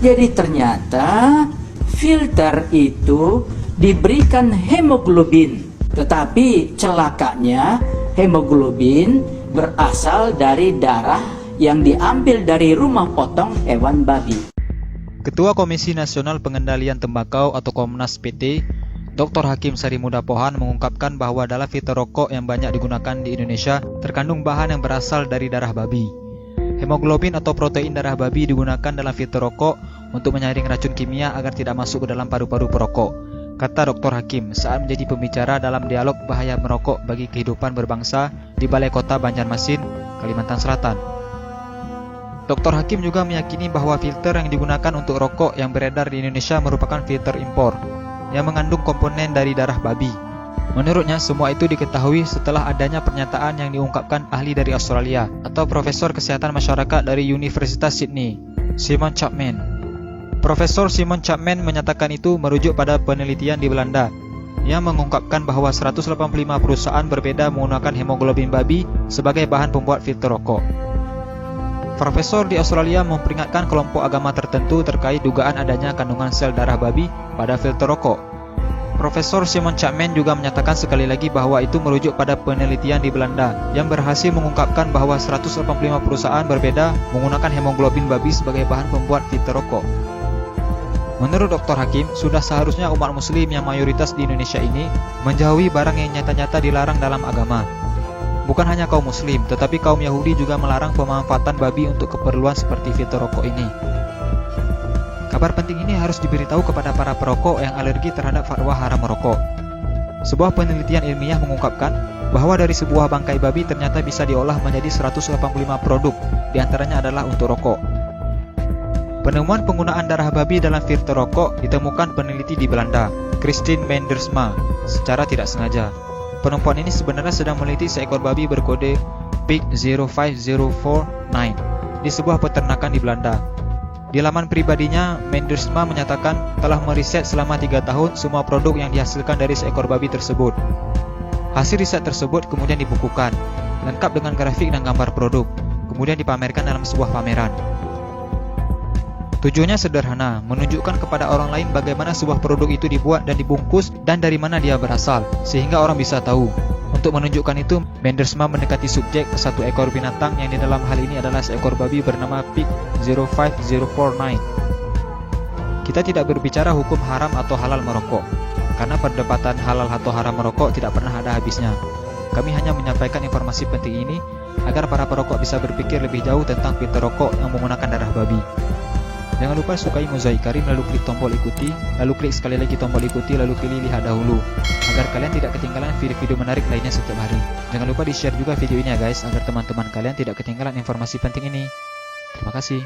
Jadi ternyata filter itu diberikan hemoglobin, tetapi celakanya hemoglobin berasal dari darah yang diambil dari rumah potong hewan babi. Ketua Komisi Nasional Pengendalian Tembakau atau Komnas PT, Dr. Hakim Sarimuda Pohan mengungkapkan bahwa dalam filter rokok yang banyak digunakan di Indonesia terkandung bahan yang berasal dari darah babi. Hemoglobin atau protein darah babi digunakan dalam filter rokok untuk menyaring racun kimia agar tidak masuk ke dalam paru-paru perokok, kata Dr. Hakim saat menjadi pembicara dalam dialog bahaya merokok bagi kehidupan berbangsa di Balai Kota Banjarmasin, Kalimantan Selatan. Dr. Hakim juga meyakini bahwa filter yang digunakan untuk rokok yang beredar di Indonesia merupakan filter impor yang mengandung komponen dari darah babi. Menurutnya, semua itu diketahui setelah adanya pernyataan yang diungkapkan ahli dari Australia atau Profesor Kesehatan Masyarakat dari Universitas Sydney, Simon Chapman. Profesor Simon Chapman menyatakan itu merujuk pada penelitian di Belanda yang mengungkapkan bahwa 185 perusahaan berbeda menggunakan hemoglobin babi sebagai bahan pembuat filter rokok. Profesor di Australia memperingatkan kelompok agama tertentu terkait dugaan adanya kandungan sel darah babi pada filter rokok. Profesor Simon Chapman juga menyatakan sekali lagi bahwa itu merujuk pada penelitian di Belanda yang berhasil mengungkapkan bahwa 185 perusahaan berbeda menggunakan hemoglobin babi sebagai bahan pembuat filter rokok. Menurut Dr. Hakim, sudah seharusnya umat muslim yang mayoritas di Indonesia ini menjauhi barang yang nyata-nyata dilarang dalam agama. Bukan hanya kaum muslim, tetapi kaum Yahudi juga melarang pemanfaatan babi untuk keperluan seperti filter rokok ini. Kabar penting ini harus diberitahu kepada para perokok yang alergi terhadap fatwa haram merokok. Sebuah penelitian ilmiah mengungkapkan bahwa dari sebuah bangkai babi ternyata bisa diolah menjadi 185 produk, diantaranya adalah untuk rokok. Penemuan penggunaan darah babi dalam filter rokok ditemukan peneliti di Belanda, Christine Mendersma, secara tidak sengaja. Perempuan ini sebenarnya sedang meneliti seekor babi berkode Pig 05049 di sebuah peternakan di Belanda. Di laman pribadinya, Mendersma menyatakan telah meriset selama 3 tahun semua produk yang dihasilkan dari seekor babi tersebut. Hasil riset tersebut kemudian dibukukan, lengkap dengan grafik dan gambar produk, kemudian dipamerkan dalam sebuah pameran. Tujuannya sederhana, menunjukkan kepada orang lain bagaimana sebuah produk itu dibuat dan dibungkus dan dari mana dia berasal, sehingga orang bisa tahu. Untuk menunjukkan itu, Mendersma mendekati subjek ke satu ekor binatang yang di dalam hal ini adalah seekor babi bernama Pig 05049. Kita tidak berbicara hukum haram atau halal merokok, karena perdebatan halal atau haram merokok tidak pernah ada habisnya. Kami hanya menyampaikan informasi penting ini agar para perokok bisa berpikir lebih jauh tentang filter rokok yang menggunakan darah babi. Jangan lupa sukai Mozaik Karim, lalu klik tombol ikuti, lalu klik sekali lagi tombol ikuti, lalu pilih lihat dahulu, agar kalian tidak ketinggalan video-video menarik lainnya setiap hari. Jangan lupa di-share juga video ini ya guys, agar teman-teman kalian tidak ketinggalan informasi penting ini. Terima kasih.